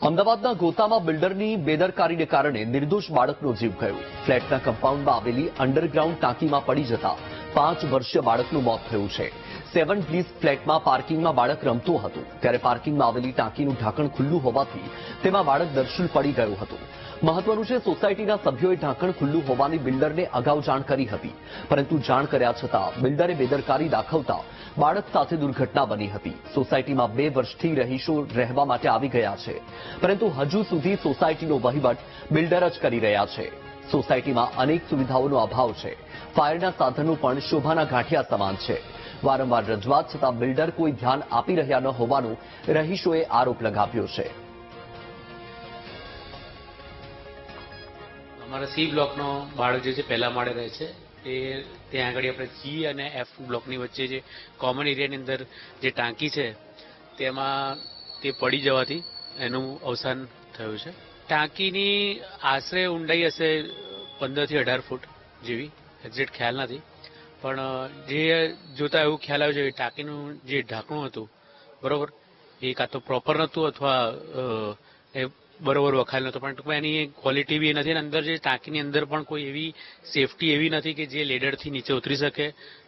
અમદાવાદના ગોતામાં બિલ્ડરની બેદરકારીને કારણે નિર્દોષ બાળકનો જીવ ગયો. ફ્લેટના કમ્પાઉન્ડમાં આવેલી અંડરગ્રાઉન્ડ ટાંકીમાં પડી જતા 5 વર્ષીય બાળકનું મોત થયું છે. 7 બ્લીસ ફ્લેટમાં પાર્કિંગમાં બાળક રમતું હતું ત્યારે પાર્કિંગમાં આવેલી ટાંકીનું ઢાંકણ ખુલ્લું હોવાથી તેમાં બાળક દર્શિલ પડી ગયું હતું. મહત્વનું છે, સોસાયટીના સભ્યોએ ઢાંકણ ખુલ્લું હોવાની બિલ્ડરને અગાઉ જાણ કરી હતી, પરંતુ જાણ કર્યા છતાં બિલ્ડરે બેદરકારી દાખવતા બાળક સાથે દુર્ઘટના બની હતી. સોસાયટીમાં 2 વર્ષથી રહીશો રહેવા માટે આવી ગયા છે, પરંતુ હજુ સુધી સોસાયટીનો વહીવટ બિલ્ડર જ કરી રહ્યા છે. સોસાયટીમાં અનેક સુવિધાઓનો અભાવ છે. ફાયરના સાધનો પણ શોભાના ગાંઠિયા સમાન છે. વારંવાર રજૂઆત છતાં બિલ્ડર કોઈ ધ્યાન આપી રહ્યા ન હોવાનો રહીશોએ આરોપ લગાવ્યો છે. અમારા સી બ્લોકનો બાળક જે છે પહેલા માળે રહે છે. એ ત્યાં આગળ આપણે સી અને એફ બ્લોકની વચ્ચે જે કોમન એરિયાની અંદર જે ટાંકી છે તેમાં તે પડી જવાથી એનું અવસાન થયું છે. ટાંકીની આશરે ઊંડાઈ હશે 15 થી 18 ફૂટ જેવી, એક્ઝેક્ટ ખ્યાલ નથી, પણ જે જોતા એવું ખ્યાલ આવ્યો છે ટાંકીનું જે ઢાંકણું હતું બરોબર એ કાં તો પ્રોપર નહોતું અથવા એ બરોબર વખાયેલ નહોતો, પણ ટૂંકમાં એની ક્વોલિટી બી નથી. અંદર જે ટાંકીની અંદર પણ કોઈ એવી સેફટી એવી નથી કે જે લેડરથી નીચે ઉતરી શકે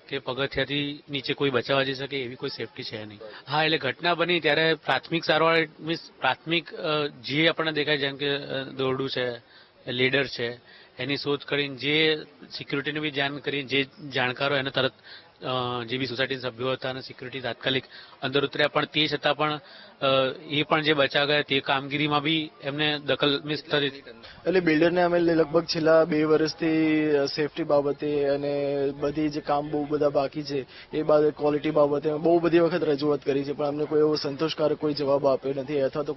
કે પગથિયાથી નીચે કોઈ બચાવવા જઈ શકે, એવી કોઈ સેફટી છે નહીં. હા, એટલે ઘટના બની ત્યારે પ્રાથમિક સારવાર મીન્સ પ્રાથમિક જે આપણને દેખાય જેમ કે દોરડું છે, લેડર છે, એની શોધ કરીને જે સિક્યુરિટીને બી જાણ કરી, જે જાણકારો એને તરત જે બી સોસાયટીના સભ્યો હતા અને સિક્યુરિટી તાત્કાલિક અંદર ઉતર્યા, પણ તે છતાં પણ એ પણ જે બચાવ ગયા તે કામગીરીમાં બી એમને દખલ મિસ કરી. એટલે બિલ્ડરને અમે લગભગ છેલ્લા 2 વર્ષથી સેફટી બાબતે અને બધી જે કામ બહુ બધા બાકી છે એ બાબતે ક્વોલિટી બાબતે બહુ બધી વખત રજૂઆત કરી છે, પણ અમને કોઈ એવો સંતોષકારક કોઈ જવાબ આપ્યો નથી અથવા તો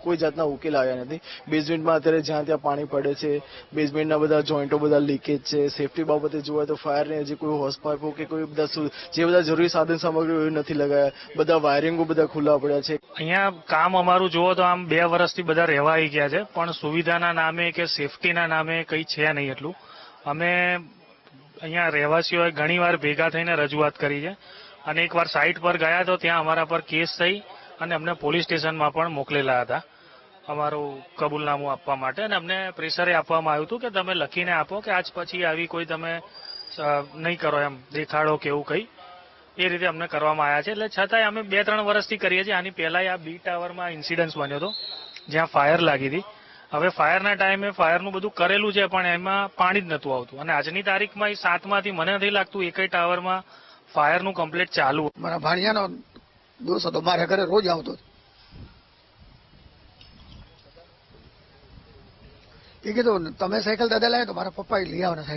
કોઈ જાતના ઉકેલ આવ્યા નથી. બેઝમેન્ટમાં અત્યારે જ્યાં ત્યાં પાણી પડે છે, બેઝમેન્ટના બધા જોઈન્ટો બધા લીકેજ છે. સેફટી બાબતે જોવા તો ફાયરને હજી કોઈ હોસ પાઇપો કે કોઈ જે બધા જરૂરી સાધન સામગ્રીઓ નથી લગાયા, બધા વાયરિંગો બધા ખુલ્લા પડ્યા છે. અહીંયા કામ અમારું જુઓ તો આમ 2 વર્ષથી બધા રહેવા આવી ગયા છે, પણ સુવિધાના નામે કે સેફટીના નામે કંઈ છે નહીં એટલું. અમે અહીંયા રહેવાસીઓએ ઘણીવાર ભેગા થઈને રજૂઆત કરી છે અને એકવાર સાઇટ પર ગયા તો ત્યાં અમારા પર કેસ થઈ અને અમને પોલીસ સ્ટેશનમાં પણ મોકલેલા હતા અમારું કબૂલનામું આપવા માટે, અને અમને પ્રેશરે આપવામાં આવ્યું હતું કે તમે લખીને આપો કે આજ પછી આવી કોઈ તમે નહીં કરો એમ દેખાડો કે એવું કંઈ એ રીતે અમને કરવામાં આવ્યા છે. એટલે છતાંય અમે 2-3 વર્ષથી કરીએ છીએ. આની પહેલાં આ બી ટાવરમાં ઇન્સિડન્સ બન્યો હતો જ્યાં ફાયર લાગી હતી. હવે ફાયરના ટાઈમે ફાયરનું બધું કરેલું છે પણ એમાં પાણી જ નહોતું આવતું, અને આજની તારીખમાં એ 7માંથી મને નથી લાગતું એકય ટાવરમાં ફાયરનું કમ્પ્લીટ ચાલુ. મારા ભાણિયાનો દોસ્ત હતો, મારા ઘરે રોજ આવતો. એ કીધું તમે સાયકલ દાદા લાવ્યા તો મારા પપ્પાએ લઈ આવવાના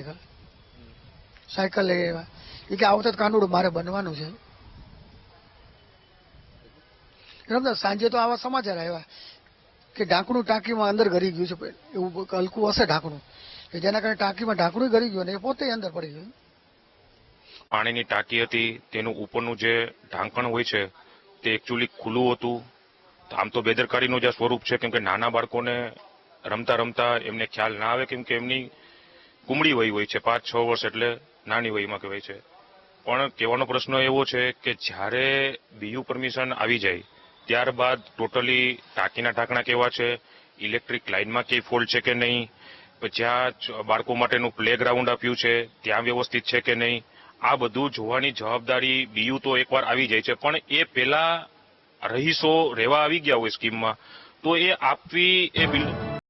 સાયકલ લઈ આવ્યા. એ કે આ વખતે કાનુડું મારે બનવાનું છે. સાંજે તો આવા સમાચાર આવ્યા કે ઢાંકણું ટાંકીમાં અંદર ગરી ગયું છે, એવું હલકું હશે ઢાંકણું કે જેના કારણે ટાંકીમાં ઢાંકણું ગરી ગયું અને એ પોતે અંદર પડી ગયું. પાણીની ટાંકી હતી, તેનું ઉપરનું જે ઢાંકણ હોય છે તે એકચ્યુઅલી ખુલ્લું હતું. આમ તો બેદરકારીનું જે સ્વરૂપ છે, કેમ કે નાના બાળકોને રમતા રમતા એમને ખ્યાલ ના આવે, કેમ કે એમની કુમળી વય હોય છે, 5-6 વર્ષ એટલે નાની વયમાં કહેવાય છે. પણ કહેવાનો પ્રશ્ન એવો છે કે જ્યારે બીયુ પરમિશન આવી જાય ત્યારબાદ ટોટલી ટાંકીના ઢાંકણા કેવા છે, ઇલેક્ટ્રિક લાઇનમાં કઈ ફોલ્ટ છે કે નહીં, જ્યાં બાળકો માટેનું પ્લે ગ્રાઉન્ડ આપ્યું છે ત્યાં વ્યવસ્થિત છે કે નહીં, આ બધું જોવાની જવાબદારી બીયુ તો એકવાર આવી જાય છે. પણ એ પહેલા રહીશો રહેવા આવી ગયા હોય સ્કીમમાં તો એ આપવી એ